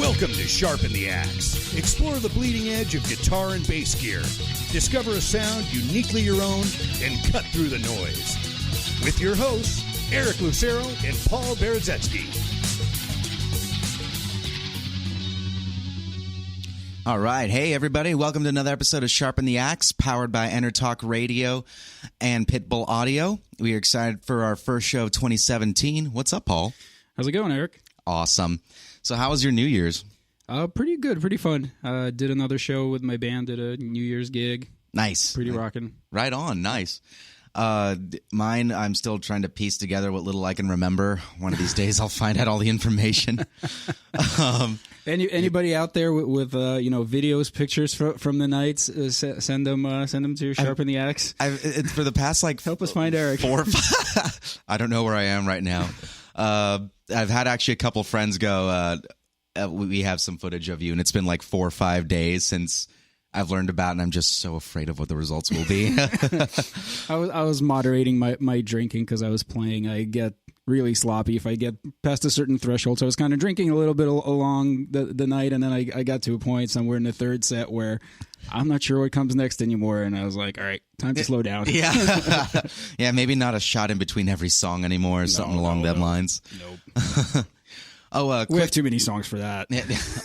Welcome to Sharpen the Axe. Explore the bleeding edge of guitar and bass gear. Discover a sound uniquely your own and cut through the noise. With your hosts, Eric Lucero and Paul Berezetsky. All right. Hey, everybody. Welcome to another episode of Sharpen the Axe, powered by EnterTalk Radio and Pitbull Audio. We are excited for our first show of 2017. What's up, Paul? How's it going, Eric? Awesome. So how was your New Year's? Pretty good. Pretty fun. Did another show with my band, did a New Year's gig. Nice. Pretty rocking. Right on. Nice. Mine, I'm still trying to piece together what little I can remember. One of these days I'll find out all the information. Anybody out there with videos, pictures from the nights, send them to Sharpen the Axe. For the past help us find Eric. 4 or 5, I don't know where I am right now. I've had actually a couple friends go, we have some footage of you, and it's been like 4 or 5 days since I've learned about, and I'm just so afraid of what the results will be. I was moderating my drinking because I was playing. I get really sloppy if I get past a certain threshold, so I was kind of drinking a little bit along the night, and then I got to a point somewhere in the third set where I'm not sure what comes next anymore, and I was like, all right, time to slow down. Yeah, yeah, maybe not a shot in between every song anymore, or something along them lines. Nope. We have too many songs for that.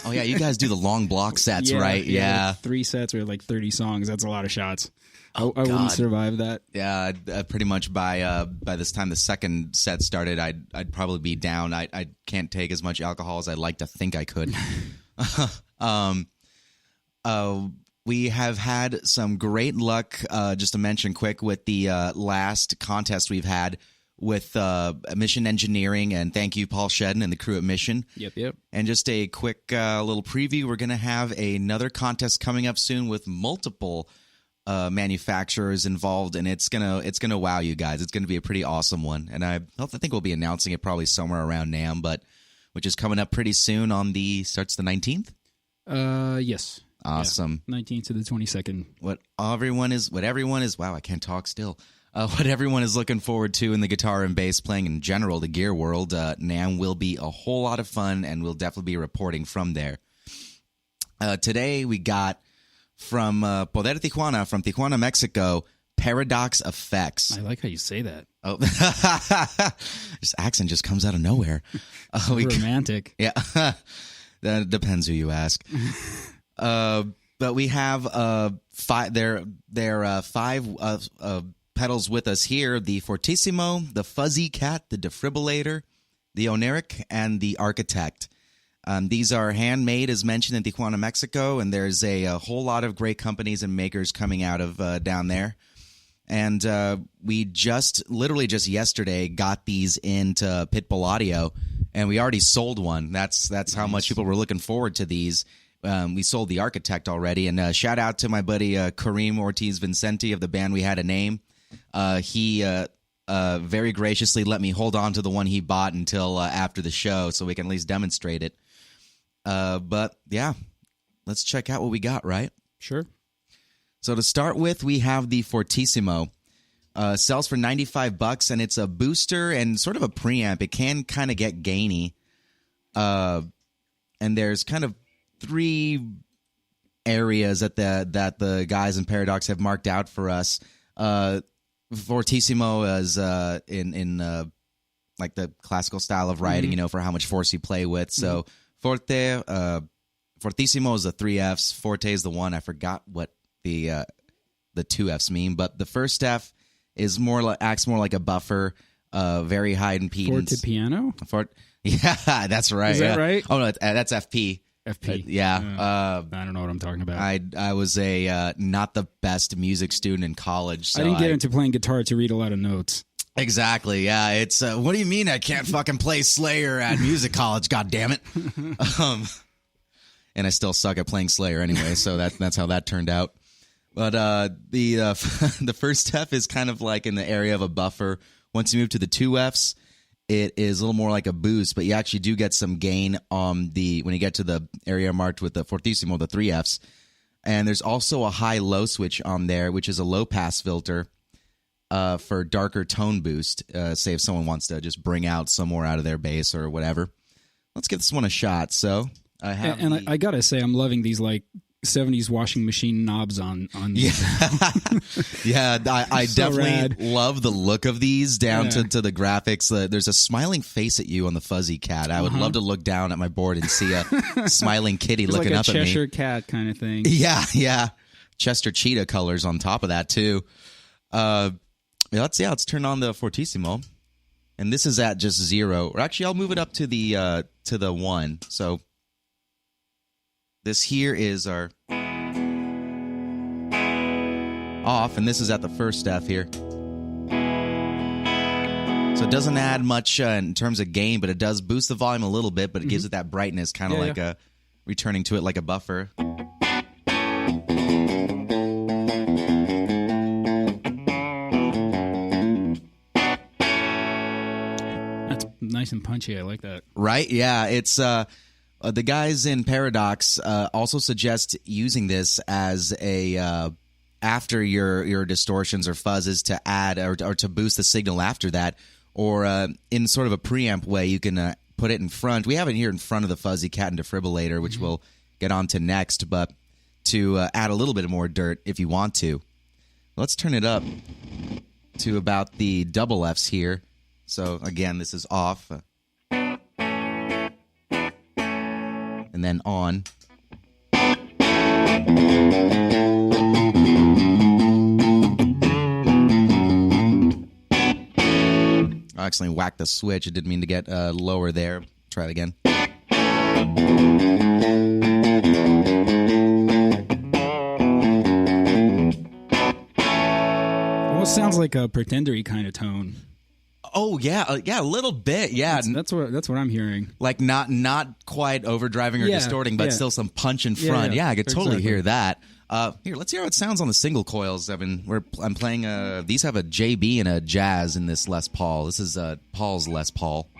Oh, yeah, you guys do the long block sets, right? Yeah. Like 3 sets or like 30 songs. That's a lot of shots. I wouldn't survive that. Yeah, pretty much by this time the second set started, I'd probably be down. I can't take as much alcohol as I'd like to think I could. We have had some great luck, just to mention quick, with the last contest we've had with Mission Engineering, and thank you, Paul Shedden and the crew at Mission. Yep. And just a quick little preview, we're going to have another contest coming up soon with multiple manufacturers involved, and it's gonna wow you guys. It's going to be a pretty awesome one, and I think we'll be announcing it probably somewhere around NAMM, which is coming up pretty soon starts the 19th? Yes. Awesome. Yeah, 19th to the 22nd. What everyone is, wow, I can't talk still. What everyone is looking forward to in the guitar and bass playing in general, the gear world, NAMM will be a whole lot of fun, and we'll definitely be reporting from there. Today we got from Poder Tijuana, from Tijuana, Mexico, Paradox Effects. I like how you say that. Oh, this accent just comes out of nowhere. Romantic. Yeah, that depends who you ask. But we have 5. There are 5 pedals with us here: the Fortissimo, the Fuzz-E-Cat, the Defribillator, the Orinic, and the Architect. These are handmade, as mentioned, in Tijuana, Mexico, and there's a whole lot of great companies and makers coming out of down there. And we literally just yesterday got these into Pitbull Audio, and we already sold one. That's how much people were looking forward to these. We sold the Architect already, and shout out to my buddy Kareem Ortiz Vincenti of the band We Had a Name. He very graciously let me hold on to the one he bought until after the show so we can at least demonstrate it. But yeah, let's check out what we got, right? Sure. So to start with, we have the Fortissimo. Sells for $95, and it's a booster and sort of a preamp. It can kind of get gainy. And there's kind of 3 areas that the guys in Paradox have marked out for us. Fortissimo is in like the classical style of writing, for how much force you play with. So Fortissimo is the 3 Fs. Forte is the 1. I forgot what the 2 Fs mean, but the first F is acts more like a buffer, very high impedance. Fortepiano? Yeah, that's right. Is that right? Oh no, that's FP. FP. Yeah. I don't know what I'm talking about. I was a not the best music student in college. So I didn't get into playing guitar to read a lot of notes. Exactly. Yeah. It's what do you mean I can't fucking play Slayer at music college? God damn it. And I still suck at playing Slayer anyway. So that's how that turned out. But the first step is kind of like in the area of a buffer. Once you move to the 2 Fs, it is a little more like a boost, but you actually do get some gain on when you get to the area marked with the Fortissimo, the 3 Fs. And there's also a high-low switch on there, which is a low-pass filter for darker tone boost, say if someone wants to just bring out some more out of their bass or whatever. Let's give this one a shot. So I have and I gotta say, I'm loving these like 70s washing machine knobs on these. Yeah, I So definitely rad. love the look of these down to the graphics. There's a smiling face at you on the Fuzz-E-Cat. I would love to look down at my board and see a smiling kitty It's looking like a up at me. Cheshire cat kind of thing. Yeah. Chester cheetah colors on top of that too. Let's turn on the Fortissimo. And this is at just 0. Or actually, I'll move it up to the 1. So this here is our off, and this is at the first F here. So it doesn't add much in terms of gain, but it does boost the volume a little bit, but it gives it that brightness, kind of like returning to it like a buffer. That's nice and punchy. I like that. Right? Yeah. It's the guys in Paradox also suggest using this as a after your distortions or fuzzes to add or to boost the signal after that, or in sort of a preamp way you can put it in front. We have it here in front of the Fuzz-E-Cat and Defribillator, which we'll get on to next, but to add a little bit more dirt if you want to. Let's turn it up to about the double Fs here. So again, this is off. And then on. I accidentally whacked the switch. I didn't mean to get lower there. Try it again. Almost sounds like a pretendery kind of tone. Oh yeah, a little bit. Yeah, That's what I'm hearing. like not quite overdriving or Yeah, distorting, but yeah. still some punch in front. Yeah, Yeah, I could totally exactly. hear that. Here, let's hear how it sounds on the single coils. I'm playing. These have a JB and a Jazz in this Les Paul. This is Paul's Les Paul.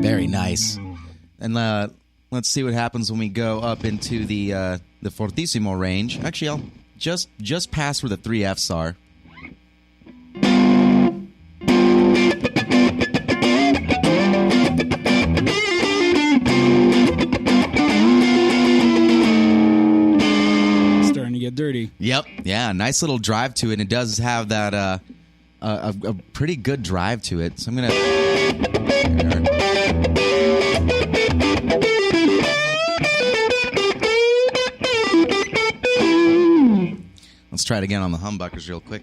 Very nice. And let's see what happens when we go up into the Fortissimo range. Actually, I'll just pass where the 3 Fs are. Starting to get dirty. Yep. Yeah, nice little drive to it. And it does have that a pretty good drive to it. So I'm gonna. There. Let's try it again on the humbuckers real quick.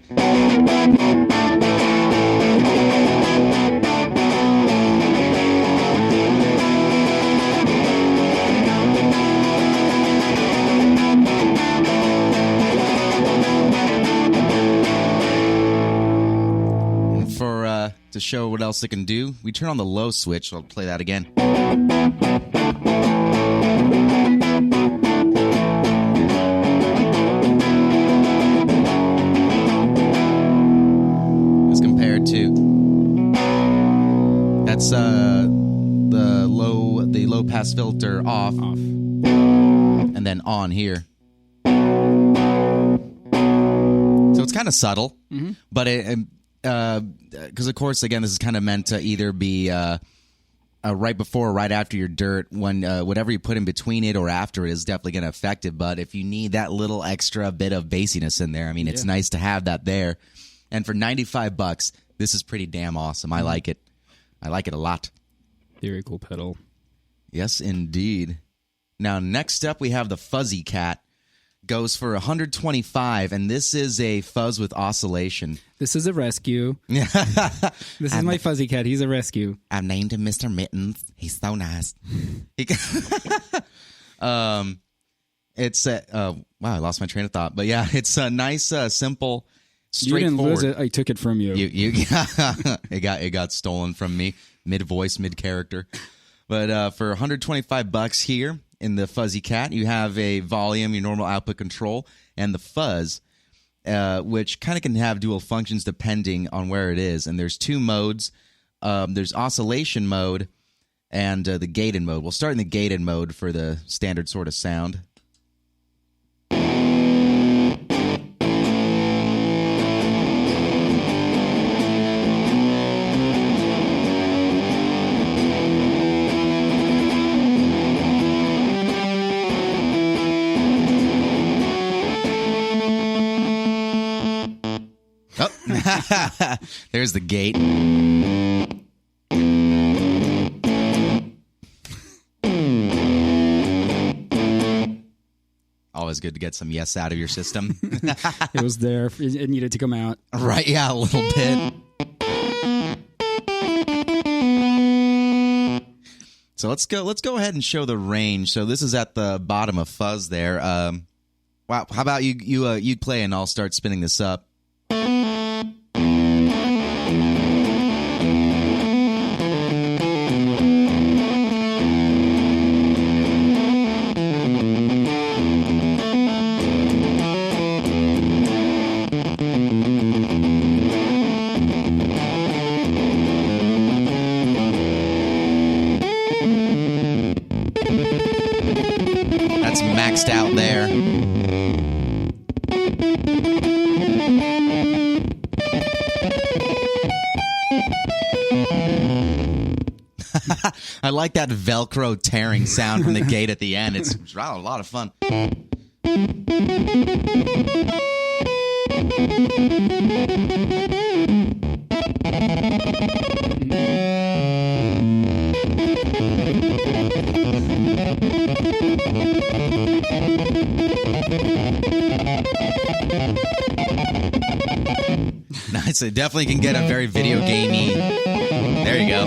And for to show what else it can do, we turn on the low switch. I'll play that again. As compared to that's the low pass filter off, and then on here. So it's kind of subtle, but it because of course again this is kind of meant to either be right before or right after your dirt. When whatever you put in between it or after it is definitely going to affect it. But if you need that little extra bit of bassiness in there, I mean, it's nice to have that there. And for $95, this is pretty damn awesome. I like it. I like it a lot. Very cool pedal. Yes, indeed. Now, next up, we have the Fuzz-E-Cat. Goes for $125, and this is a fuzz with oscillation. This is a rescue. This is my Fuzz-E-Cat. He's a rescue. I've named him Mr. Mittens. He's so nice. It's wow, I lost my train of thought. But yeah, it's a nice, simple, You didn't straightforward. lose it. I took it from you. It got stolen from me mid voice, mid character. But for $125 here in the Fuzz-E-Cat, you have a volume, your normal output control, and the fuzz, which kind of can have dual functions depending on where it is. And there's 2 modes. There's oscillation mode and the gated mode. We'll start in the gated mode for the standard sort of sound. There's the gate. Always good to get some yes out of your system. It was there. It needed to come out. Right, yeah, a little bit. So let's go ahead and show the range. So this is at the bottom of Fuzz there. Wow, how about you play and I'll start spinning this up. That's maxed out there. I like that Velcro tearing sound from the gate at the end. It's a lot of fun. Nice. It definitely can get a very video gamey. There you go.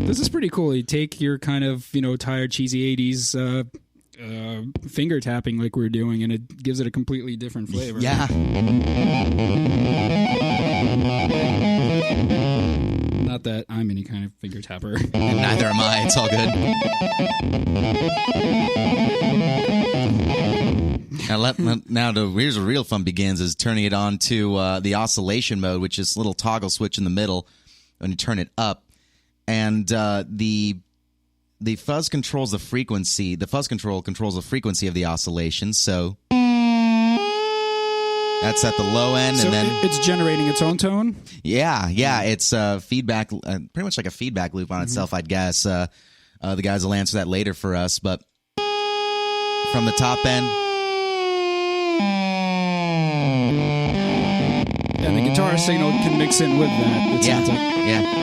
This is pretty cool. You take your kind of, tired, cheesy 80s finger tapping like we're doing, and it gives it a completely different flavor. Yeah. Not that I'm any kind of finger tapper. Neither am I. It's all good. Here's where real fun begins, is turning it on to the oscillation mode, which is a little toggle switch in the middle when you turn it up. And the fuzz controls the frequency. The fuzz control controls the frequency of the oscillation. So that's at the low end, so and then it's generating its own tone. Yeah, it's feedback, pretty much like a feedback loop on itself, I'd guess. The guys will answer that later for us, but from the top end, and the guitar signal can mix in with that. It sounds like. Yeah.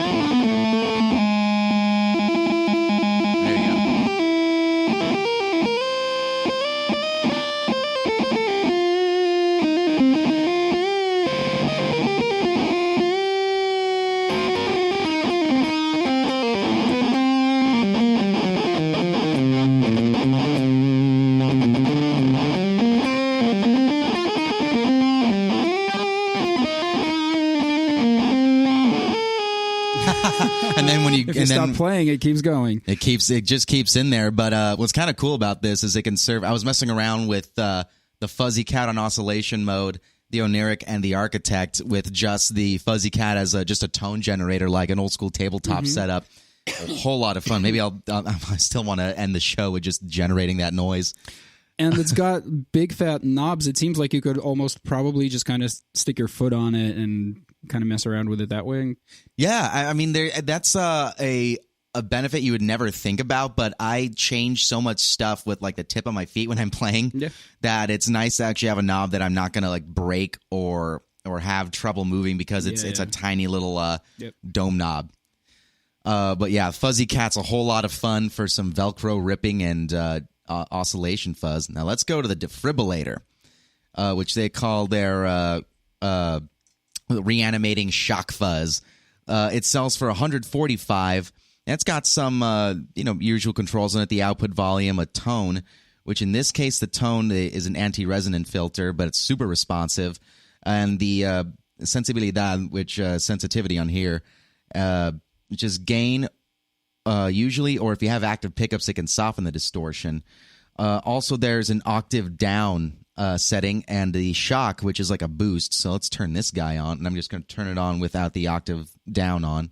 And then when you stop playing, it keeps going. It just keeps in there. But what's kind of cool about this is it can serve. I was messing around with the Fuzz-E-Cat on oscillation mode, the Orinic, and the Architect with just the Fuzz-E-Cat as just a tone generator, like an old school tabletop setup. A whole lot of fun. Maybe I still want to end the show with just generating that noise. And it's got big fat knobs. It seems like you could almost probably just kind of stick your foot on it and kind of mess around with it that way. Yeah, I mean, that's a benefit you would never think about, but I change so much stuff with like the tip of my feet when I'm playing that it's nice to actually have a knob that I'm not going to like break or have trouble moving because it's a tiny little dome knob. But yeah, Fuzz-E-Cat's a whole lot of fun for some Velcro ripping and oscillation fuzz. Now let's go to the Defribillator, which they call their Reanimating shock fuzz. It sells for $145. It's got some usual controls on it: the output volume, a tone, which in this case the tone is an anti-resonant filter, but it's super responsive, and the sensibilidad, which sensitivity on here, which is gain usually, or if you have active pickups, it can soften the distortion. Also, there's an octave down setting, and the shock, which is like a boost. So let's turn this guy on, and I'm just going to turn it on without the octave down on.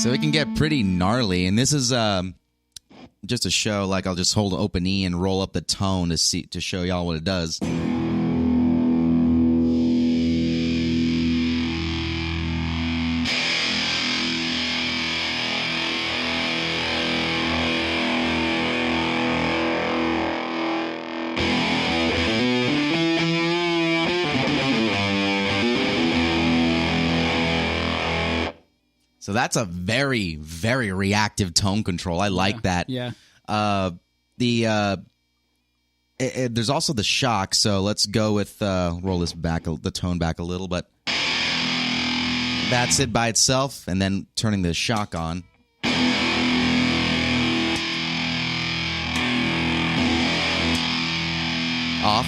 So it can get pretty gnarly, and this is just a show. Like, I'll just hold open E and roll up the tone to show y'all what it does. So that's a very, very reactive tone control. I like that. Yeah. There's also the shock. So let's go with roll this back, the tone back a little, but that's it by itself, and then turning the shock on. Off,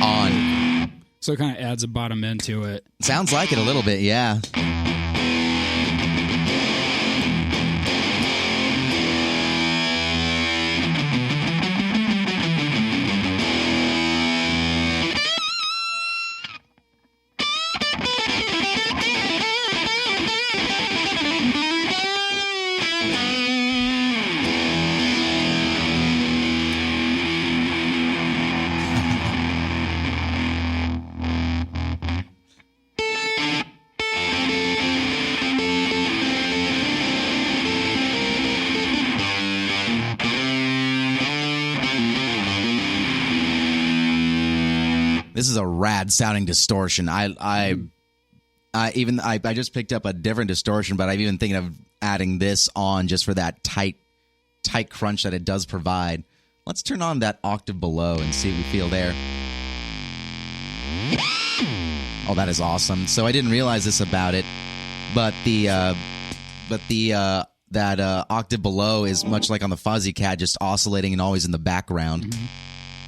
on. So it kind of adds a bottom end to it. Sounds like it a little bit, yeah. This is a rad sounding distortion. I just picked up a different distortion, but I'm even thinking of adding this on just for that tight crunch that it does provide. Let's turn on that octave below and see what we feel there. Oh, that is awesome. So I didn't realize this about it, but that octave below is much like on the Fuzz-E-Cat, just oscillating and always in the background. Mm-hmm.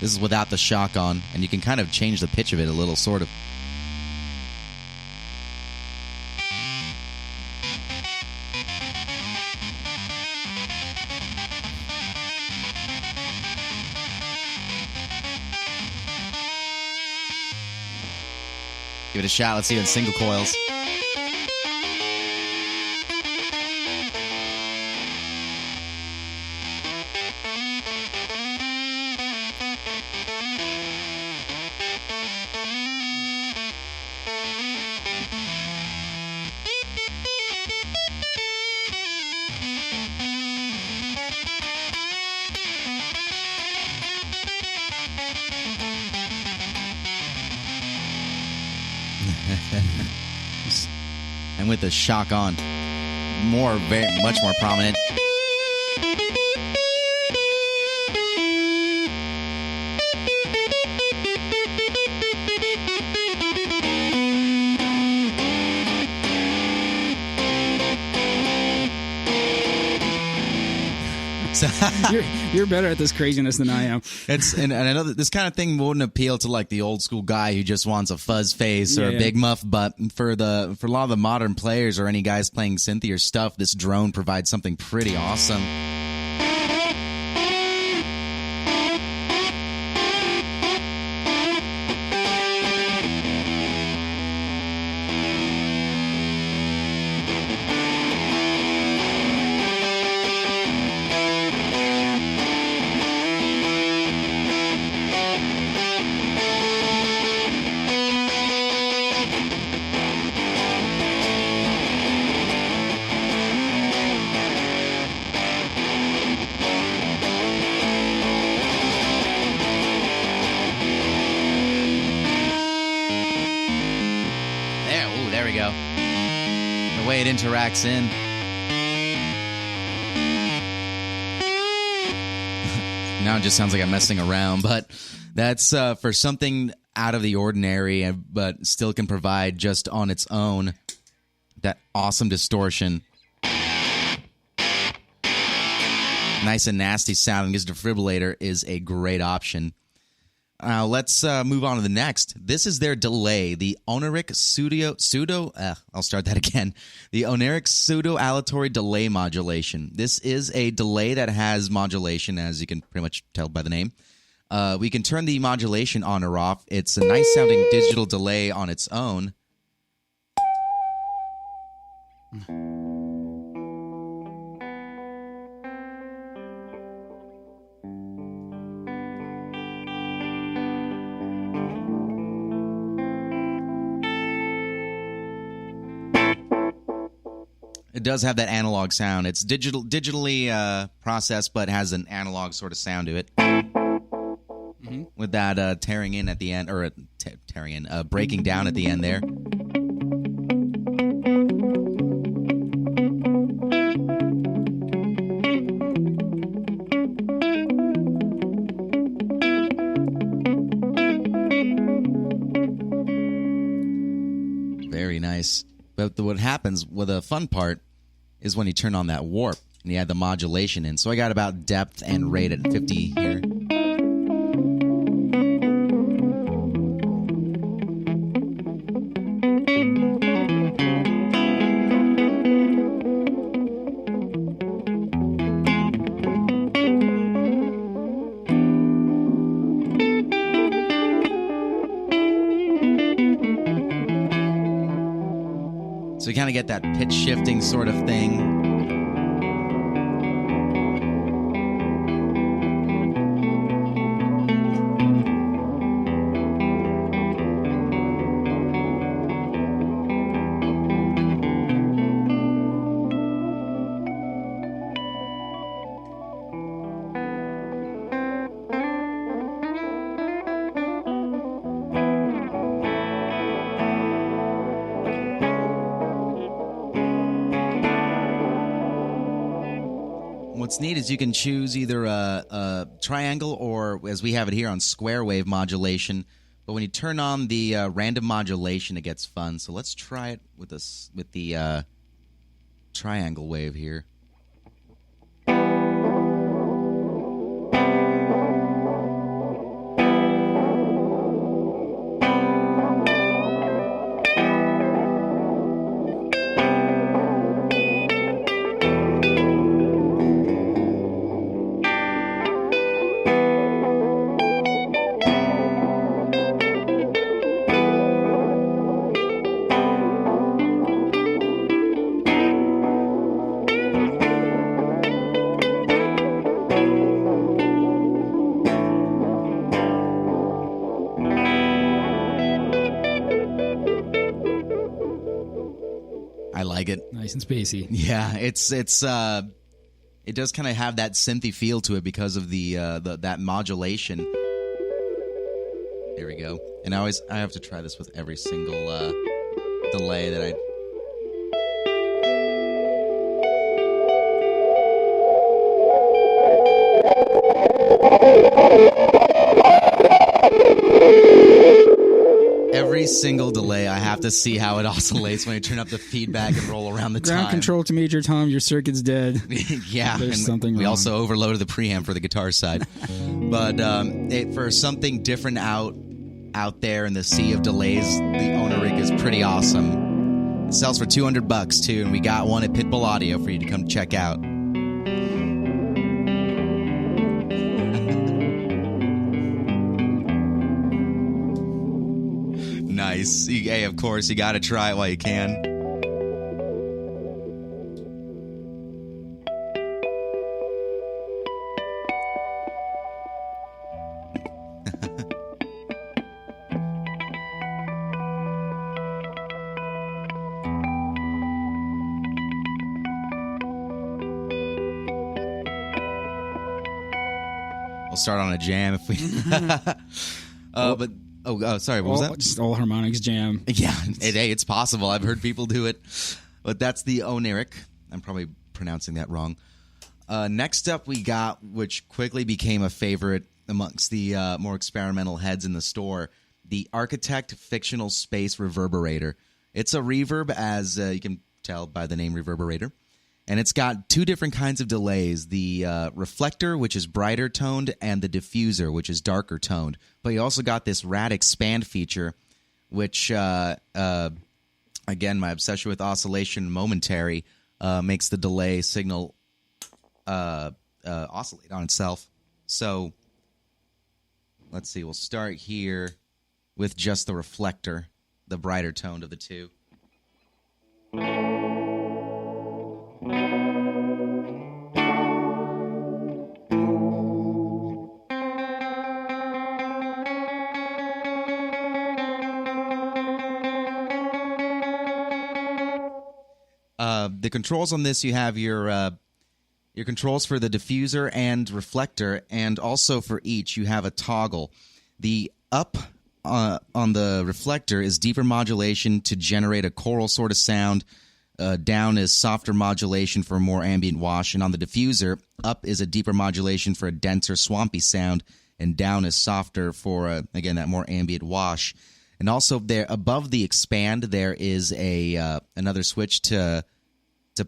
This is without the shock on, and you can kind of change the pitch of it a little, sort of. Give it a shot. Let's see it in single coils. And with the shock on, much more prominent. You're better at this craziness than I am. And I know that this kind of thing wouldn't appeal to like the old school guy who just wants a fuzz face or a big muff, but for a lot of the modern players or any guys playing synthier stuff, this drone provides something pretty awesome. There we go. The way it interacts in. Now it just sounds like I'm messing around, but that's for something out of the ordinary, but still can provide just on its own that awesome distortion. Nice and nasty sounding. This Defribillator is a great option. Let's move on to the next. This is their delay, the Orinic I'll start that again. The Orinic Pseudoaleatory delay modulation. This is a delay that has modulation, as you can pretty much tell by the name. We can turn the modulation on or off. It's a nice sounding digital delay on its own. It does have that analog sound. It's digitally processed, but has an analog sort of sound to it. With that tearing in at the end, or breaking down at the end there. Very nice. But what happens with the fun part is when you turn on that warp and you add the modulation in. So I got about depth and rate at 50 here. So you kind of get that pitch shifting sort of thing. What's neat is you can choose either a triangle or, as we have it here, on square wave modulation. But when you turn on the random modulation, it gets fun. So let's try it with the triangle wave here. Nice and spacey. Yeah, it does kind of have that synthy feel to it because of the that modulation. There we go. And I have to try this with every single delay that I. Every single delay, I have to see how it oscillates when I turn up the feedback and roll around the time. Ground control to Major Tom, your circuit's dead. Yeah, there's something we wrong. also overloaded the preamp for the guitar side. But for something different out there in the sea of delays, the Orinic is pretty awesome. It sells for $200 too, and we got one at Pitbull Audio for you to come check out. Nice. Hey, of course, you got to try it while you can. We'll start on a jam if we. But. Oh, sorry, what was that? Just all harmonics jam. Yeah, hey, it's possible. I've heard people do it. But that's the Orinic. I'm probably pronouncing that wrong. Next up we got, which quickly became a favorite amongst the more experimental heads in the store, the Architect Fictional Space Reverberator. It's a reverb, as you can tell by the name Reverberator. And it's got two different kinds of delays, the reflector, which is brighter toned, and the diffuser, which is darker toned. But you also got this rad expand feature, which, again, my obsession with oscillation momentary, makes the delay signal oscillate on itself. So, let's see, we'll start here with just the reflector, the brighter toned of the two. The controls on this, you have your controls for the diffuser and reflector, and also for each you have a toggle. The up on the reflector is deeper modulation to generate a choral sort of sound. Down is softer modulation for more ambient wash, and on the diffuser, up is a deeper modulation for a denser, swampy sound, and down is softer for again that more ambient wash. And also there above the expand, there is another switch to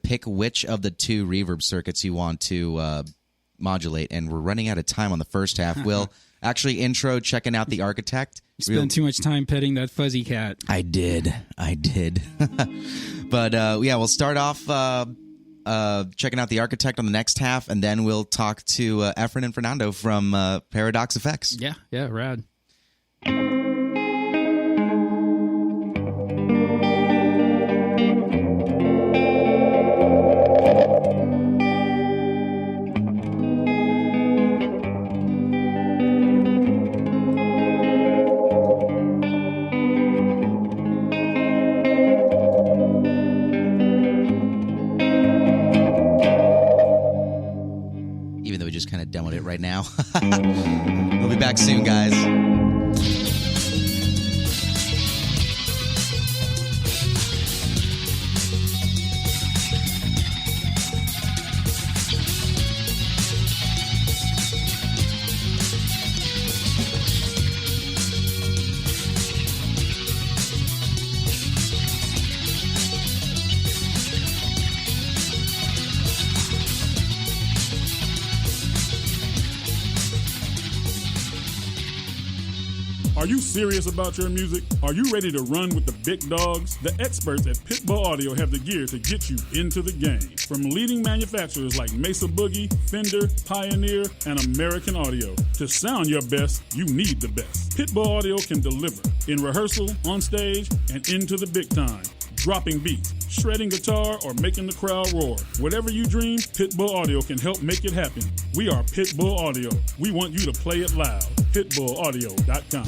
pick which of the two reverb circuits you want to modulate. And we're running out of time on the first half. We'll actually intro checking out the Architect. You spent too much time petting that Fuzz-E-Cat. I did. But yeah, we'll start off checking out the Architect on the next half, and then we'll talk to Efren and Fernando from Paradox Effects. Yeah, rad. Demoed it right now. We'll be back soon, guys. Are you serious about your music? Are you ready to run with the big dogs? The experts at Pitbull Audio have the gear to get you into the game. From leading manufacturers like Mesa Boogie, Fender, Pioneer, and American Audio. To sound your best, you need the best. Pitbull Audio can deliver in rehearsal, on stage, and into the big time. Dropping beats, shredding guitar, or making the crowd roar. Whatever you dream, Pitbull Audio can help make it happen. We are Pitbull Audio. We want you to play it loud. PitbullAudio.com.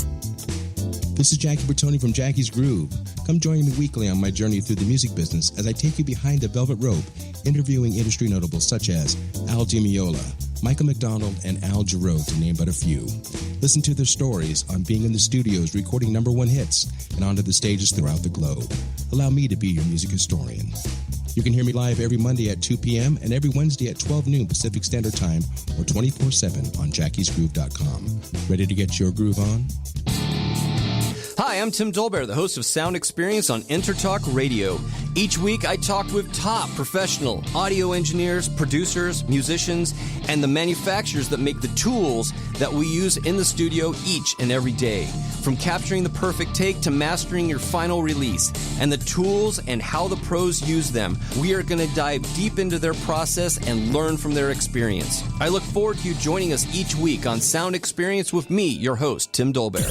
This is Jackie Bertoni from Jackie's Groove. Come join me weekly on my journey through the music business as I take you behind the velvet rope, interviewing industry notables such as Al Di Meola, Michael McDonald, and Al Jarreau, to name but a few. Listen to their stories on being in the studios recording #1 hits and onto the stages throughout the globe. Allow me to be your music historian. You can hear me live every Monday at 2 p.m. and every Wednesday at 12 noon Pacific Standard Time or 24/7 on jackiesgroove.com. Ready to get your groove on? Hi, I'm Tim Dolbear, the host of Sound Experience on EnterTalk Radio. Each week, I talk with top professional audio engineers, producers, musicians, and the manufacturers that make the tools that we use in the studio each and every day. From capturing the perfect take to mastering your final release, and the tools and how the pros use them, we are going to dive deep into their process and learn from their experience. I look forward to you joining us each week on Sound Experience with me, your host, Tim Dolbear.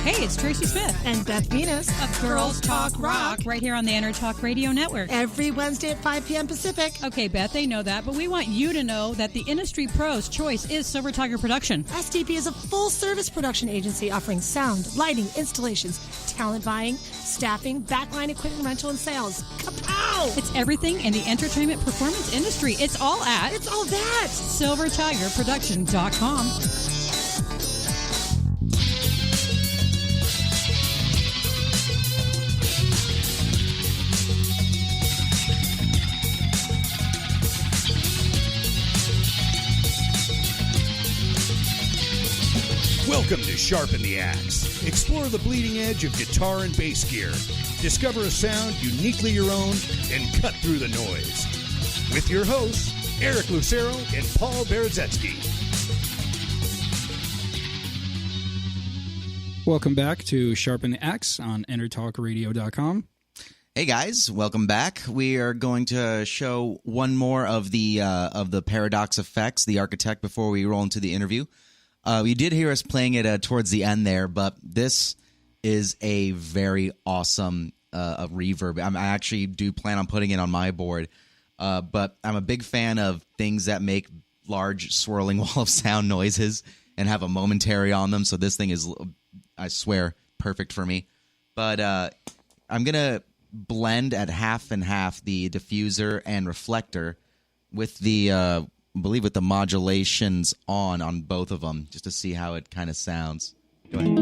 Hey, it's Tracy Smith and Beth Venus of Girls Talk Rock right here on the EnterTalk Radio Network. Every Wednesday at 5 p.m. Pacific. Okay, Beth, they know that, but we want you to know that the industry pro's choice is Silver Tiger Production. SDP is a full-service production agency offering sound, lighting, installations, talent buying, staffing, backline equipment rental, and sales. Kapow! It's everything in the entertainment performance industry. It's all that. SilverTigerProduction.com. Welcome to Sharpen the Axe. Explore the bleeding edge of guitar and bass gear. Discover a sound uniquely your own and cut through the noise. With your hosts, Eric Lucero and Paul Berezetsky. Welcome back to Sharpen the Axe on EnterTalkRadio.com. Hey guys, welcome back. We are going to show one more of the Paradox Effects, the Architect, before we roll into the interview. You did hear us playing it towards the end there, but this is a very awesome reverb. I actually do plan on putting it on my board, but I'm a big fan of things that make large swirling wall of sound noises and have a momentary on them, so this thing is, I swear, perfect for me. But I'm going to blend at half and half the diffuser and reflector with the, I believe with the modulations on both of them, just to see how it kind of sounds. Go ahead.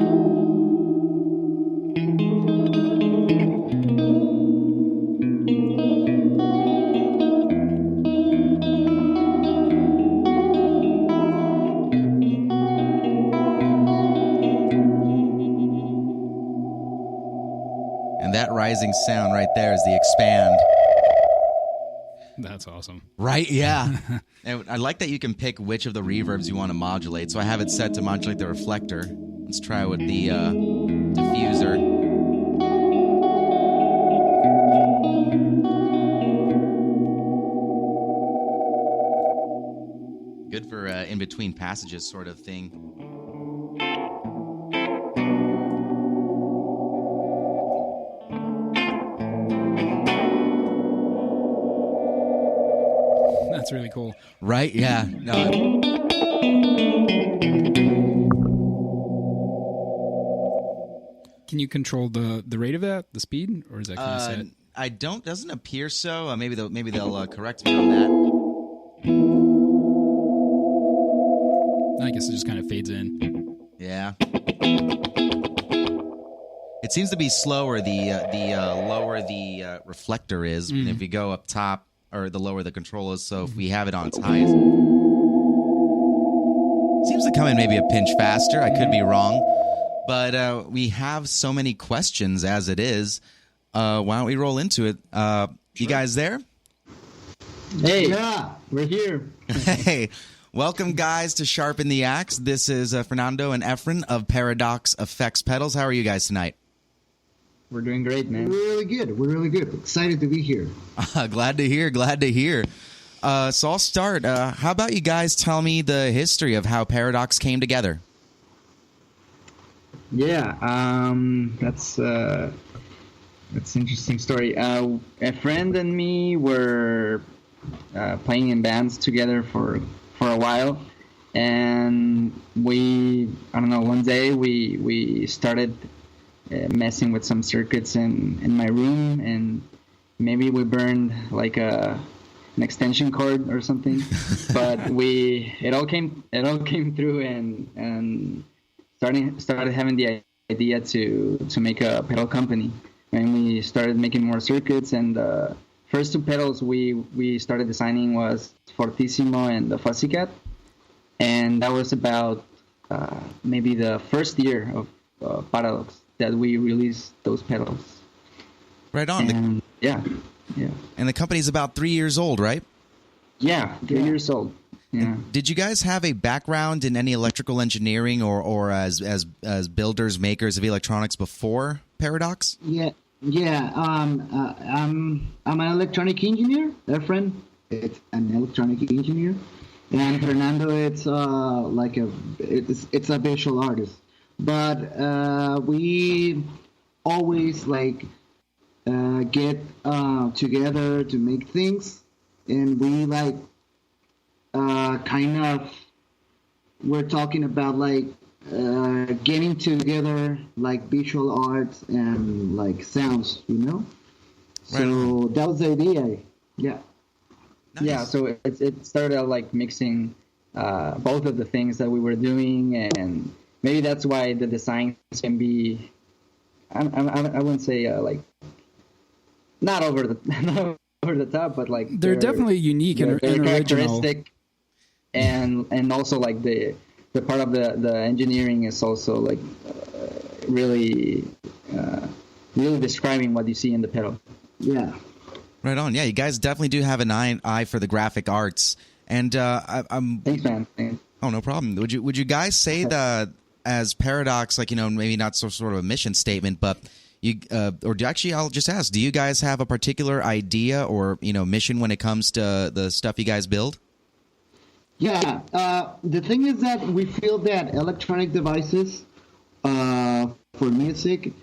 And that rising sound right there is the expand. That's awesome. Right? Yeah. And I like that you can pick which of the reverbs you want to modulate. So I have it set to modulate the reflector. Let's try with the diffuser. Good for in between passages sort of thing. That's really cool. Right? Yeah. No. Can you control the rate of that, the speed, or is that kind of set? I don't. Doesn't appear so. Maybe they'll correct me on that. I guess it just kind of fades in. Yeah. It seems to be slower the lower the reflector is. And if you go up top, or the lower the control is. So if we have it on its highest, seems to come in maybe a pinch faster. I could be wrong, but we have so many questions as it is. Why don't we roll into it? You guys there? Hey, yeah, we're here. Hey, welcome guys to Sharpen the Axe. This is Fernando and Efren of Paradox Effects Pedals. How are you guys tonight? We're doing great, man. We're really good. Excited to be here. Glad to hear. So I'll start. How about you guys tell me the history of how Paradox came together? Yeah, that's an interesting story. A friend and me were playing in bands together for a while, and one day we started messing with some circuits in my room, and maybe we burned like an extension cord or something. But it all came through, and started having the idea to make a pedal company. And we started making more circuits, and the first two pedals we started designing was Fortissimo and the Fuzz-E-Cat, and that was about maybe the first year of Paradox that we released those pedals. Right on. And, yeah. And the company's about 3 years old, right? Yeah, 3 years old. Yeah. Did you guys have a background in any electrical engineering or as builders, makers of electronics before Paradox? Yeah. I'm an electronic engineer. Efren, it's an electronic engineer, and Fernando, it's a visual artist. But we always get together to make things, and we we're talking about getting together visual arts and sounds, Right. So that was the idea. Yeah. Nice. Yeah, so it started out mixing both of the things that we were doing, and maybe that's why the designs can be, I wouldn't say not over the top, but they're definitely unique and original. Characteristic, and also the part of the engineering is also really describing what you see in the pedal. Yeah. Right on. Yeah, you guys definitely do have an eye for the graphic arts, and I'm. Thanks, man. Thanks. Oh, no problem. Would you guys say that as Paradox, maybe not sort of a mission statement, but I'll just ask, do you guys have a particular idea or mission when it comes to the stuff you guys build? Yeah. The thing is that we feel that electronic devices for music,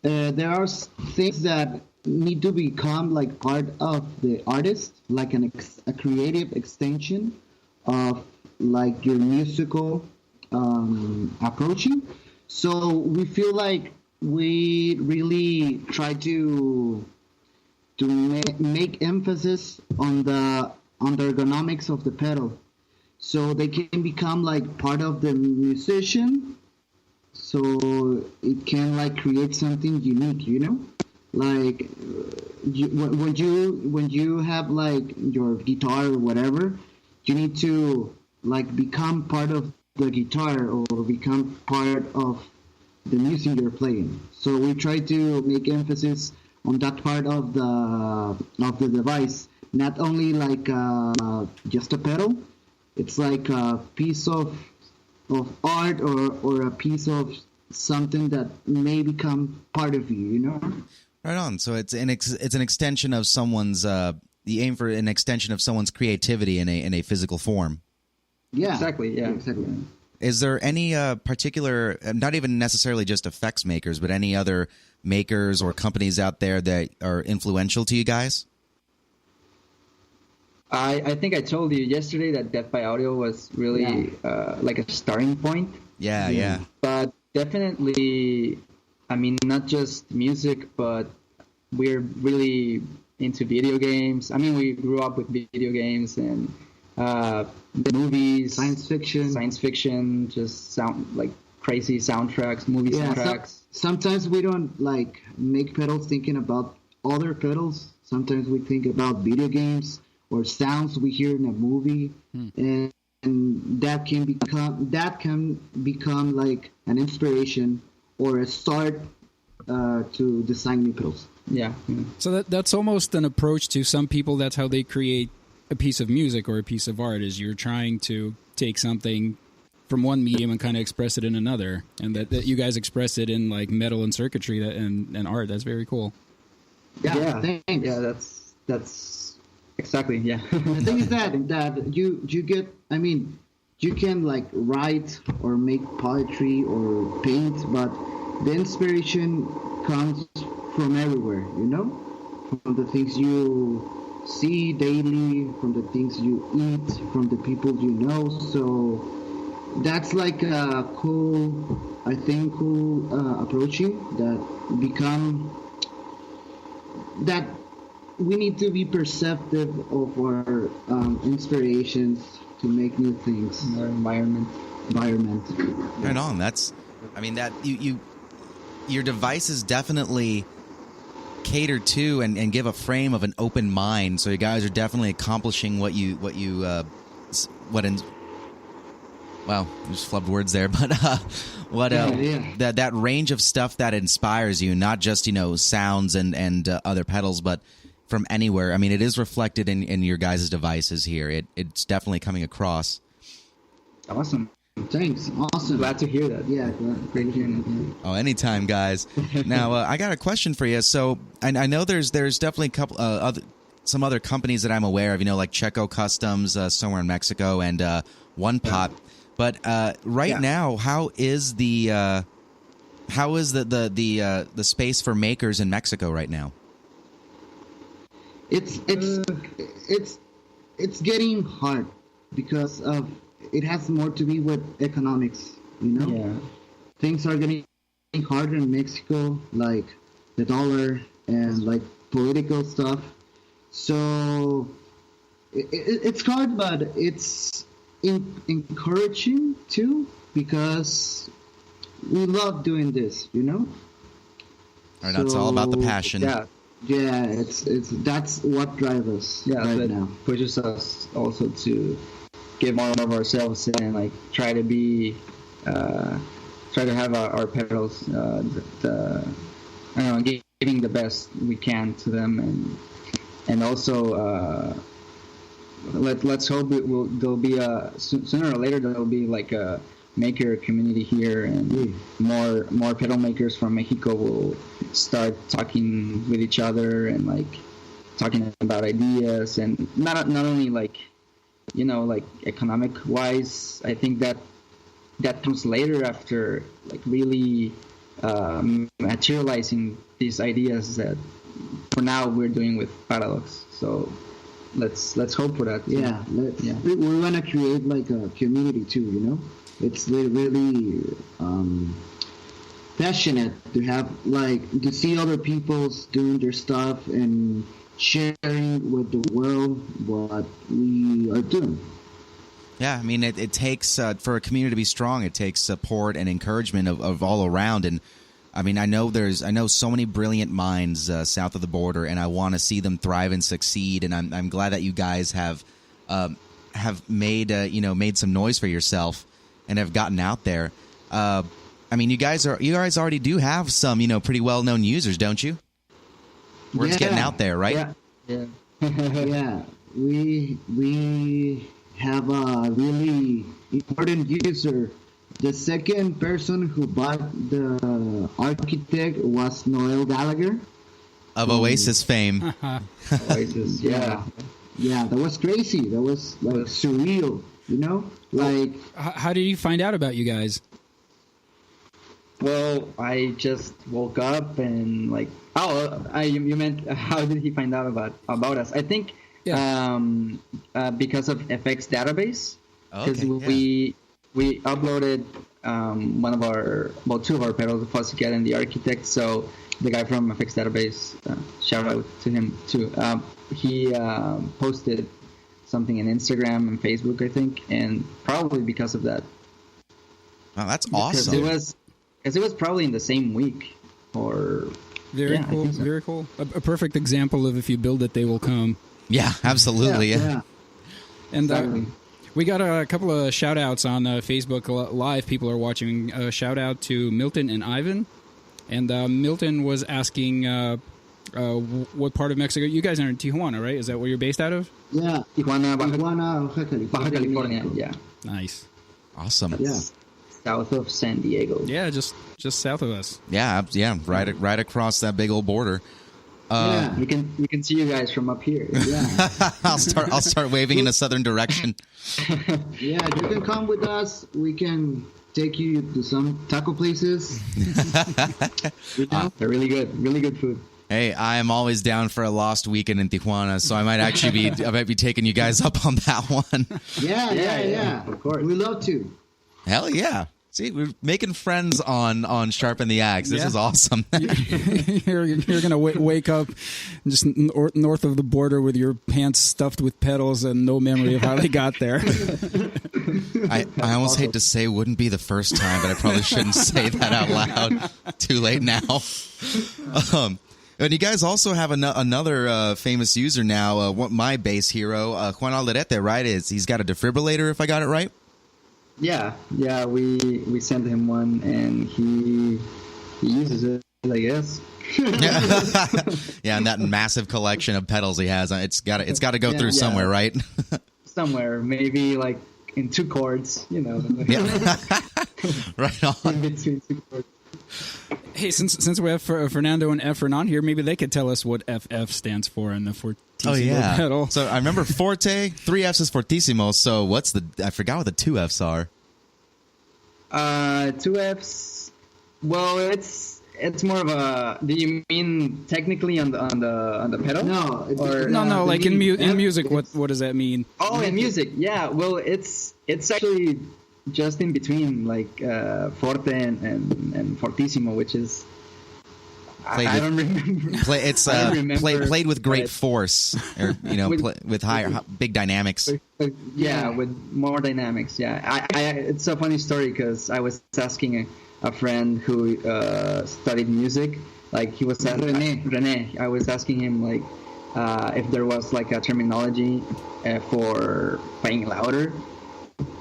there are things that need to become part of the artist, a creative extension of your musical approaching. So we feel we really try to to make emphasis on the ergonomics of the pedal, so they can become like part of the musician, so it can like create something unique, you know, like when you have like your guitar or whatever, you need to like become part of the guitar or become part of the music you're playing. So we try to make emphasis on that part of the device, not only like just a pedal. It's like a piece of art or a piece of something that may become part of you, you know? Right on. So it's an extension of someone's the aim for an extension of someone's creativity in a physical form. Yeah, exactly. Yeah, exactly. Is there any particular, not even necessarily just effects makers, but any other makers or companies out there that are influential to you guys? I think I told you yesterday that Death by Audio was really like a starting point. Yeah. But definitely, I mean, not just music, but we're really into video games. I mean, we grew up with video games and movies, science fiction, just sound like crazy soundtracks, movie soundtracks. Sometimes we don't like make pedals thinking about other pedals. Sometimes we think about video games or sounds we hear in a movie, and that can become like an inspiration or a start to design new pedals. Yeah. So that's almost an approach to some people. That's how they create a piece of music or a piece of art, is you're trying to take something from one medium and kind of express it in another, and that you guys express it in like metal and circuitry and art. That's very cool. Yeah, thanks. Yeah, that's exactly, yeah. The thing is that you get, I mean, you can like write or make poetry or paint, but the inspiration comes from everywhere, you know, from the things you see daily, from the things you eat, from the people you know. So that's like a cool approaching that we need to be perceptive of our inspirations to make new things. Our environment. Right on. That your devices definitely cater to and give a frame of an open mind. So you guys are definitely accomplishing wow, just flubbed words there, but that range of stuff that inspires you, not just, you know, sounds and other pedals, but from anywhere. I mean, it is reflected in your guys' devices here. It's definitely coming across. Awesome. Thanks. Awesome. Glad to hear that. Yeah, great hearing it. Yeah. Oh, anytime, guys. Now, I got a question for you. So, I know there's definitely a couple some other companies that I'm aware of. You know, like Checo Customs somewhere in Mexico and One Pot. But right now, how is the space for makers in Mexico right now? It's getting hard because of. It has more to do with economics, you know? Yeah. Things are getting harder in Mexico, like the dollar and like political stuff. So it's hard, but it's encouraging too, because we love doing this, you know? All right, that's all about the passion. Yeah, that's what drives us right now. Pushes us also to give more of ourselves and like try to have our pedals giving the best we can to them, and also let's hope there'll be sooner or later there'll be like a maker community here, and more pedal makers from Mexico will start talking with each other and like talking about ideas, and not only like, you know, like economic wise. I think that comes later, after like really materializing these ideas that for now we're doing with Paradox. So let's hope for that. Yeah, we want to create like a community too, you know. It's really passionate to have to see other people's doing their stuff and sharing with the world what we are doing. Yeah, I mean, it takes, for a community to be strong, it takes support and encouragement of all around. And I mean, I know so many brilliant minds south of the border, and I want to see them thrive and succeed. And I'm glad that you guys have made made some noise for yourself and have gotten out there. I mean, you guys already do have some pretty well known users, don't you? Word's getting out there, right? Yeah. Yeah. We have a really important user. The second person who bought the architect was Noel Gallagher of Oasis fame. Oasis, yeah, that was crazy. That was surreal, How did you find out about you guys? Well, I just woke up and you meant how did he find out about us? I think because of FX database, because we uploaded two of our pedals, the Fuzz-E-Cat and the Architect. So the guy from FX database, shout out to him too. He posted something on Instagram and Facebook, I think, and probably because of that. Wow, that's awesome. Because it was probably in the same week, or very cool. So. Very cool. A perfect example of if you build it, they will come. Yeah, absolutely. Yeah. And we got a couple of shout outs on Facebook Live. People are watching. Shout out to Milton and Ivan. And Milton was asking what part of Mexico. You guys are in Tijuana, right? Is that where you're based out of? Yeah. Tijuana, Baja California. Yeah. Nice. Awesome. Yeah. South of San Diego. Yeah, just south of us. Yeah, right across that big old border. We can see you guys from up here. Yeah. I'll start waving in a southern direction. Yeah, you can come with us. We can take you to some taco places. They're really good food. Hey, I am always down for a lost weekend in Tijuana, so I might actually be taking you guys up on that one. Yeah. Of course, we love to. Hell yeah. See, we're making friends on Sharpen the Axe. This is awesome. You're going to wake up just north of the border with your pants stuffed with pedals and no memory of how they got there. I almost hate to say wouldn't be the first time, but I probably shouldn't say that out loud. Too late now. And you guys also have another famous user now, my bass hero, Juan Alderete, right? He's got a Defribillator, if I got it right? Yeah, we sent him one, and he uses it, I guess. Yeah, and that massive collection of pedals he has, it's got to go through somewhere, right? Somewhere, maybe like in 2 chords, Yeah. Right on. In between 2 chords. Hey, since we have Fernando and Efren on here, maybe they could tell us what FF stands for in the Fortissimo pedal. So I remember Forte, 3 Fs is Fortissimo. So I forgot what the 2 Fs are. 2 Fs. Well, it's more of a. Do you mean technically on the pedal? No, like in music. What does that mean? Oh, in music, yeah. Well, it's actually just in between, like Forte and Fortissimo, which is I don't remember. Played with great force, or with higher big dynamics. With more dynamics. Yeah, it's a funny story because I was asking a friend who studied music, like he was René. I was asking him like if there was like a terminology for playing louder,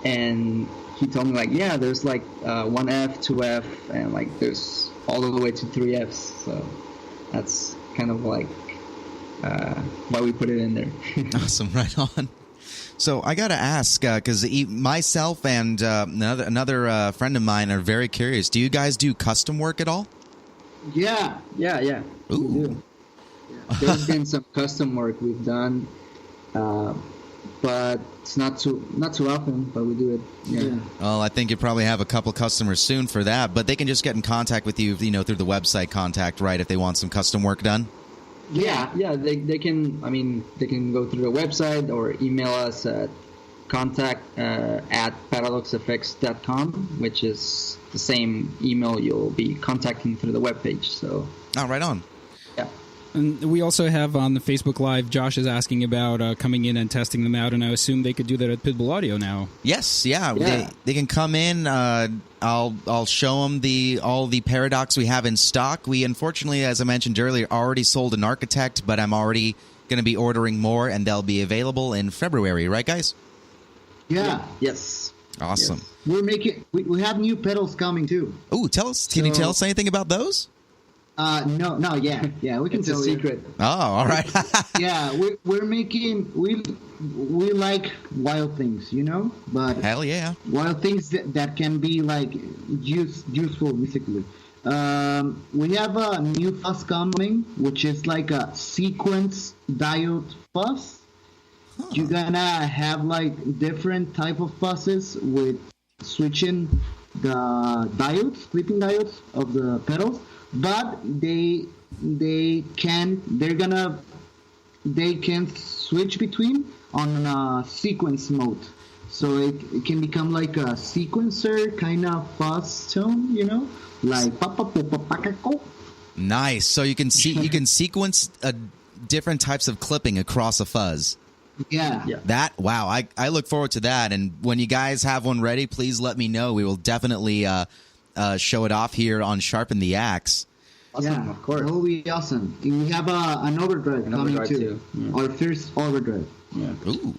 and he told me like, yeah, there's like 1F, 2F, and like there's all the way to 3 Fs. So that's kind of like why we put it in there. Awesome, right on. So I got to ask, because myself and another friend of mine are very curious. Do you guys do custom work at all? Yeah. Ooh. We do. There's been some custom work we've done, but it's not too often, but we do it. Yeah. Well, I think you probably have a couple customers soon for that, but they can just get in contact with you, through the website contact, right? If they want some custom work done. Yeah. They can. I mean, they can go through the website or email us at contact at paradoxfx.com, which is the same email you'll be contacting through the webpage. So, right on. Yeah. And we also have on the Facebook Live, Josh is asking about coming in and testing them out, and I assume they could do that at Pitbull Audio now. Yes, yeah. They can come in. I'll show them all the Paradox we have in stock. We, unfortunately, as I mentioned earlier, already sold an Architect, but I'm already going to be ordering more, and they'll be available in February, right, guys? Yeah. Yes. Awesome. Yes. We're making. We have new pedals coming too. Oh, tell us. Can you tell us anything about those? No, yeah, we can It's tell a secret. Oh, all right. Yeah, we're making we like wild things, you know, but hell yeah, wild things that can be like useful musically. We have a new fuzz coming, which is like a sequence diode fuzz. Huh. You're gonna have like different type of fuzzes with switching the diodes, clipping diodes of the pedals. But they can switch between on sequence mode, so it can become like a sequencer kind of fuzz tone, you know, like nice. So you can sequence different types of clipping across a fuzz. Yeah. Wow. I look forward to that. And when you guys have one ready, please let me know. We will definitely show it off here on Sharpen the Axe. Awesome, of course. That will be awesome. We have an overdrive coming too. Yeah. Our first overdrive. Yeah. Ooh.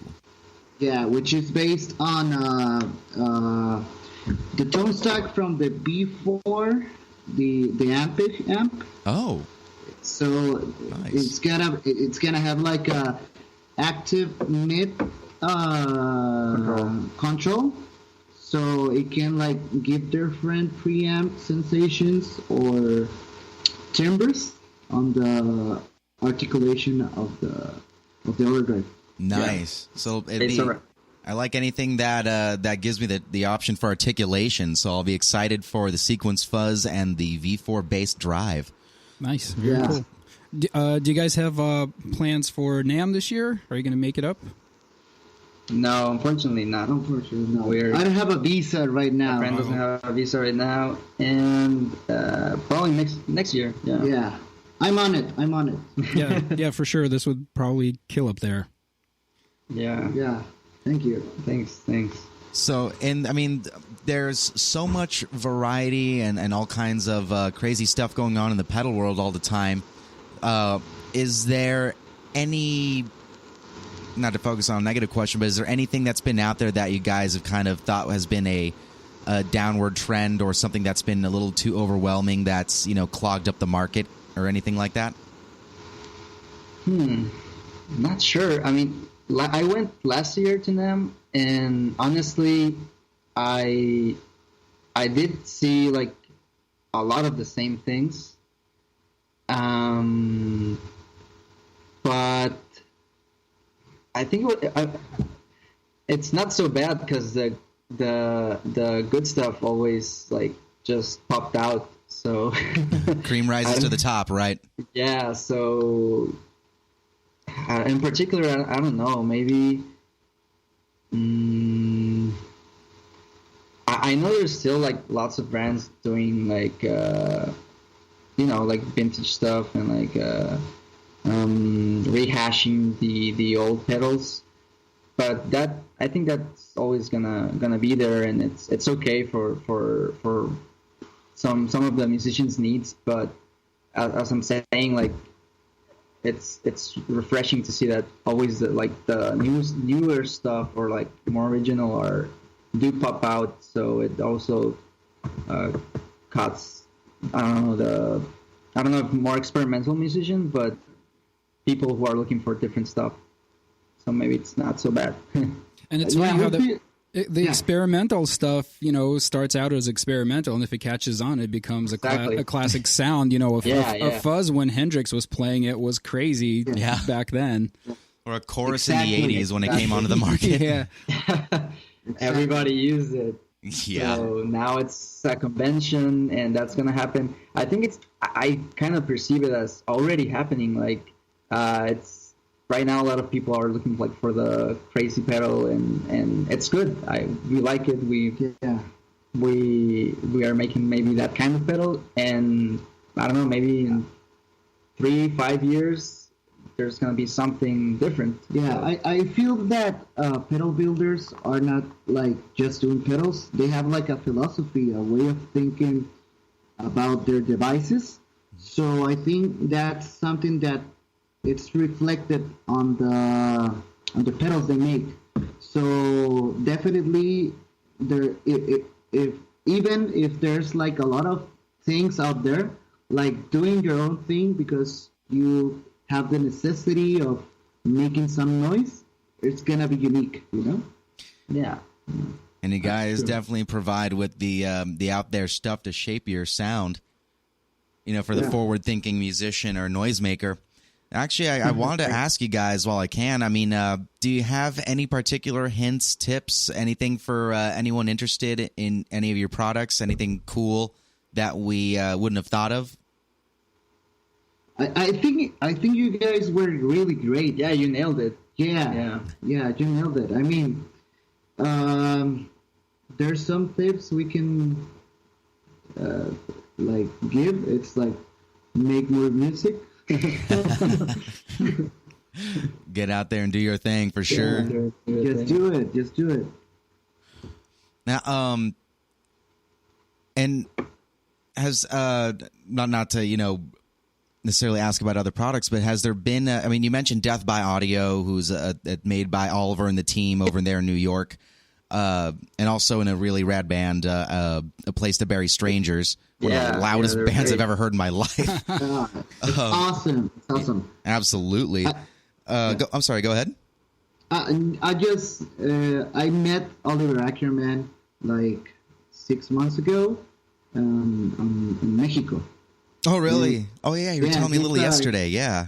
Yeah, which is based on the tone stack from the B4, the amp. Oh. So nice. it's gonna have like a active mid control. So it can like give different preamp sensations or timbres on the articulation of the overdrive. Nice. Yeah. So I like anything that gives me the option for articulation. So I'll be excited for the sequence fuzz and the V4 bass drive. Nice. Very cool. Do you guys have plans for NAMM this year? Are you going to make it up? No, unfortunately not. Unfortunately, no. I don't have a visa right now. My friend doesn't have a visa right now, and probably next year. Yeah. Yeah. I'm on it. Yeah, for sure. This would probably kill up there. Yeah. Yeah. Thank you. Thanks. So, there's so much variety and all kinds of crazy stuff going on in the pedal world all the time. Is there any... Not to focus on a negative question, but is there anything that's been out there that you guys have kind of thought has been a downward trend or something that's been a little too overwhelming that's, clogged up the market or anything like that? Not sure. I mean, I went last year to NAMM, and honestly, I did see like a lot of the same things. But I think it's not so bad because the good stuff always like just popped out. So cream rises to the top, right? Yeah. So in particular, I don't know. Maybe I know there's still like lots of brands doing like like vintage stuff and like. Rehashing the old pedals, but that I think that's always gonna be there, and it's okay for some of the musicians' needs. But as I'm saying, like it's refreshing to see that always the newer stuff or like more original do pop out. So it also cuts. I don't know if more experimental musicians, but people who are looking for different stuff. So maybe it's not so bad. And it's funny how the experimental stuff, starts out as experimental, and if it catches on, it becomes a classic sound. A fuzz when Hendrix was playing it was crazy back then. Or a chorus in the 80s when it came onto the market. Yeah. Everybody used it. Yeah. So now it's a convention, and that's going to happen. I think I kind of perceive it as already happening. Like, right now a lot of people are looking like for the crazy pedal, and it's good. We like it. We are making maybe that kind of pedal, and I don't know, maybe in 3-5 years there's gonna be something different. Yeah, I feel that pedal builders are not like just doing pedals. They have like a philosophy, a way of thinking about their devices. So I think that's something that it's reflected on the pedals they make. So definitely even if there's like a lot of things out there, like doing your own thing because you have the necessity of making some noise, it's gonna be unique, you know? Yeah. And you guys definitely provide with the out there stuff to shape your sound, for the forward-thinking musician or noisemaker. Actually, I wanted to ask you guys while I can. I mean, do you have any particular hints, tips, anything for anyone interested in any of your products? Anything cool that we wouldn't have thought of? I think you guys were really great. Yeah, you nailed it. Yeah, you nailed it. I mean, there's some tips we can like give. It's like make more music. Get out there and do your thing for sure. Just do it. Now, and has not to necessarily ask about other products, but has there been? I mean, you mentioned Death by Audio, who's made by Oliver and the team over there in New York, and also in a really rad band, A Place to Bury Strangers, one of the loudest bands I've ever heard in my life. It's awesome. It's awesome. Absolutely. I'm sorry. Go ahead. I met Oliver Ackerman like 6 months ago in Mexico. Oh, really? Oh, yeah. You were telling me a little yesterday. Yeah.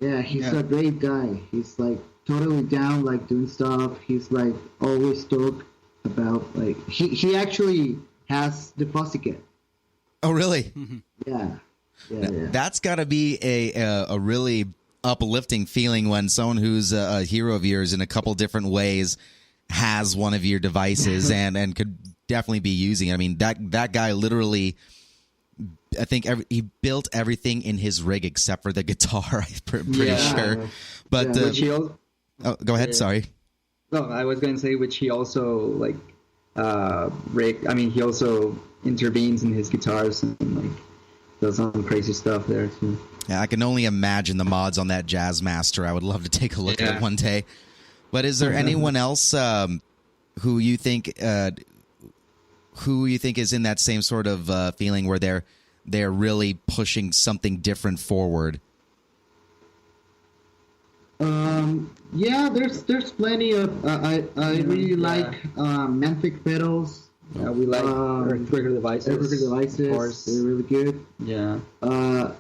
Yeah, he's a great guy. He's like totally down, like doing stuff. He's like always talk about like he actually has the Fuzz-E-Cat. Oh, really? Yeah. That's got to be a really uplifting feeling when someone who's a hero of yours in a couple different ways has one of your devices and could definitely be using it. I mean, that guy literally, I think he built everything in his rig except for the guitar. I'm pretty sure. But go ahead. Sorry. No, I was going to say which he also like rig. I mean, he also intervenes in his guitars and like does some crazy stuff there too. Yeah, I can only imagine the mods on that Jazz Master. I would love to take a look at it one day. But is there anyone else who you think is in that same sort of feeling where they're really pushing something different forward? Yeah, there's plenty of. I really like Manthic pedals. Yeah, we like Trigger devices. Of course. They're really good. Yeah. A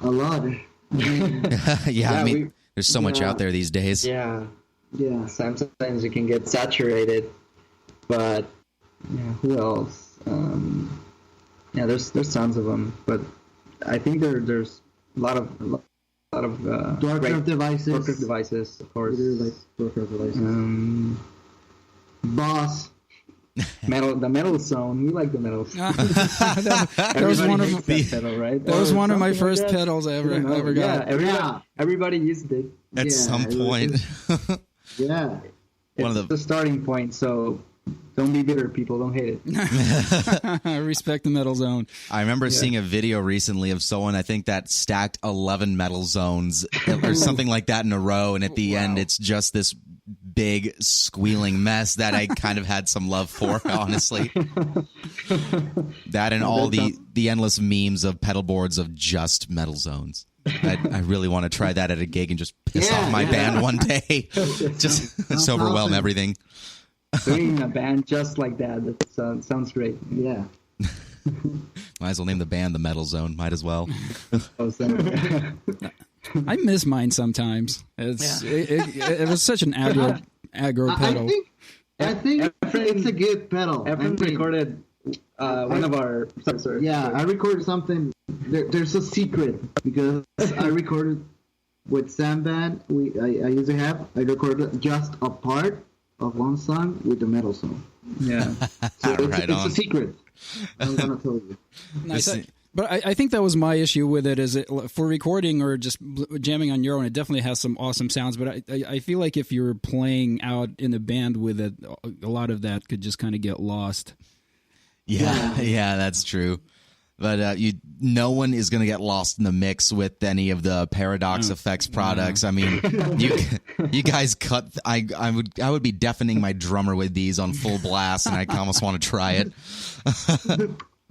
lot. Yeah, I mean, there's so much out there these days. Yeah. Sometimes you can get saturated, but who else? There's tons of them, but I think there's a lot of Dwarf devices, of course. We really like Dwarf devices. Boss. The metal zone. We like the metal zone. That was one of pedal, right? That was one of my first pedals I ever got. Everybody used it at some point. It's the starting point. So don't be bitter, people. Don't hate it. I respect the metal zone. I remember seeing a video recently of someone, I think, that stacked 11 metal zones or something like that in a row, and at the end, it's just this big squealing mess that I kind of had some love for, honestly. That and all the endless memes of pedal boards of just metal zones. I really want to try that at a gig and just piss off my band one day. Just overwhelm everything. Doing a band just like that sounds great. Yeah. Might as well name the band the Metal Zone. Might as well. I miss mine sometimes. It was such an aggro pedal. I think it's a good pedal. Efren recorded one of our... Sorry. I recorded something. There's a secret because I recorded with Sam Band, I usually have, I record just a part of one song with the metal song. Yeah. So it's a secret. I'm going to tell you. Nice. But I think that was my issue with it. Is it for recording or just jamming on your own? It definitely has some awesome sounds. But I feel like if you're playing out in a band with it, a lot of that could just kind of get lost. Yeah, that's true. But no one is going to get lost in the mix with any of the Paradox Effects products. I mean, you guys cut. I would be deafening my drummer with these on full blast, and I almost want to try it.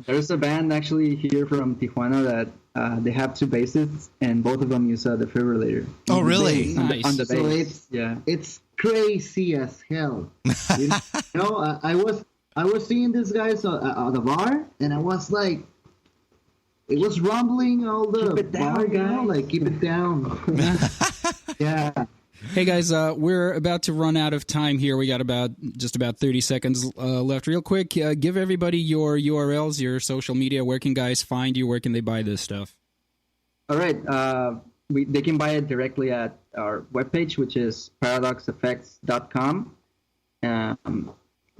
There's a band actually here from Tijuana that they have two bassists, and both of them use the Defribillator. Oh, really? Nice. On the bass. So it's crazy as hell. You know, I was seeing these guys at the bar, and I was like, it was rumbling all the keep it down, bar, guys. you know, like keep it down. Yeah. Hey guys, we're about to run out of time here. We got just about 30 seconds left. Real quick, give everybody your URLs, your social media. Where can guys find you? Where can they buy this stuff? All right. They can buy it directly at our webpage, which is paradoxeffects.com.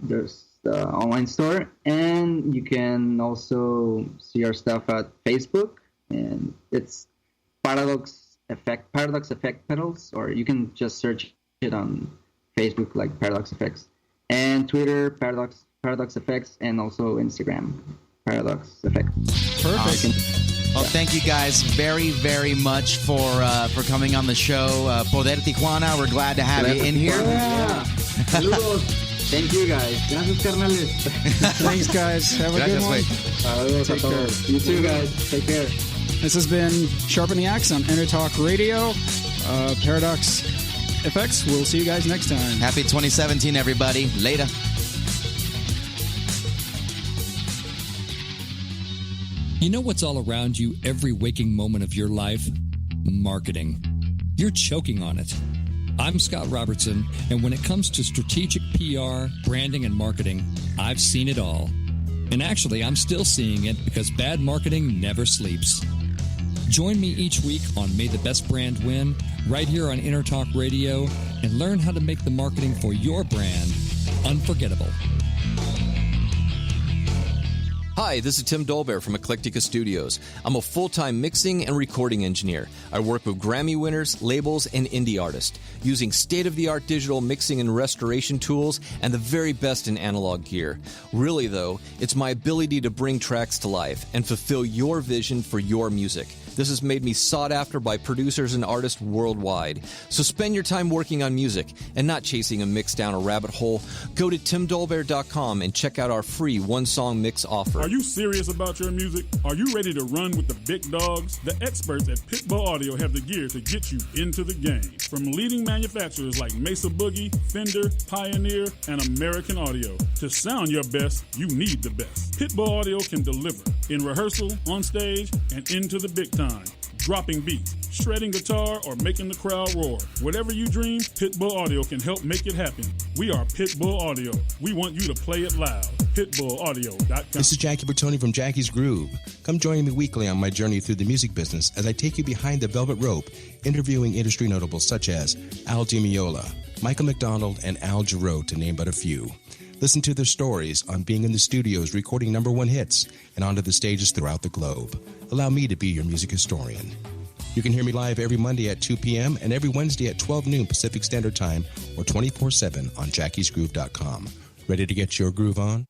There's the online store, and you can also see our stuff at Facebook, and it's Paradox Effect pedals, or you can just search it on Facebook like Paradox Effects, and Twitter Paradox Effects, and also Instagram Paradox Effects. Perfect. Awesome. Well, thank you guys very, very much for coming on the show. Poder Tijuana, we're glad to have you in here. Yeah. Saludos. Thank you, guys. Gracias, carnales. Thanks, guys. Have a good one. Take care. You too, guys. Take care. This has been Sharpen the Axe on EnterTalk Radio. Paradox Effects. We'll see you guys next time. Happy 2017, everybody. Later. You know what's all around you every waking moment of your life? Marketing. You're choking on it. I'm Scott Robertson, and when it comes to strategic PR, branding, and marketing, I've seen it all. And actually, I'm still seeing it because bad marketing never sleeps. Join me each week on May the Best Brand Win, right here on EnterTalk Radio, and learn how to make the marketing for your brand unforgettable. Hi, this is Tim Dolbear from Eclectica Studios. I'm a full-time mixing and recording engineer. I work with Grammy winners, labels, and indie artists, using state-of-the-art digital mixing and restoration tools and the very best in analog gear. Really, though, it's my ability to bring tracks to life and fulfill your vision for your music. This has made me sought after by producers and artists worldwide. So spend your time working on music and not chasing a mix down a rabbit hole. Go to timdolbear.com and check out our free one-song mix offer. Are you serious about your music? Are you ready to run with the big dogs? The experts at Pitbull Audio have the gear to get you into the game. From leading manufacturers like Mesa Boogie, Fender, Pioneer, and American Audio. To sound your best, you need the best. Pitbull Audio can deliver in rehearsal, on stage, and into the big time. Dropping beats, shredding guitar, or making the crowd roar. Whatever you dream, Pitbull Audio can help make it happen. We are Pitbull Audio. We want you to play it loud. PitbullAudio.com. This is Jackie Bertoni from Jackie's Groove. Come join me weekly on my journey through the music business as I take you behind the velvet rope, interviewing industry notables such as Al Di Meola, Michael McDonald, and Al Jarreau, to name but a few. Listen to their stories on being in the studios recording #1 hits and onto the stages throughout the globe. Allow me to be your music historian. You can hear me live every Monday at 2 p.m. and every Wednesday at 12 noon Pacific Standard Time or 24/7 on jackiesgroove.com. Ready to get your groove on?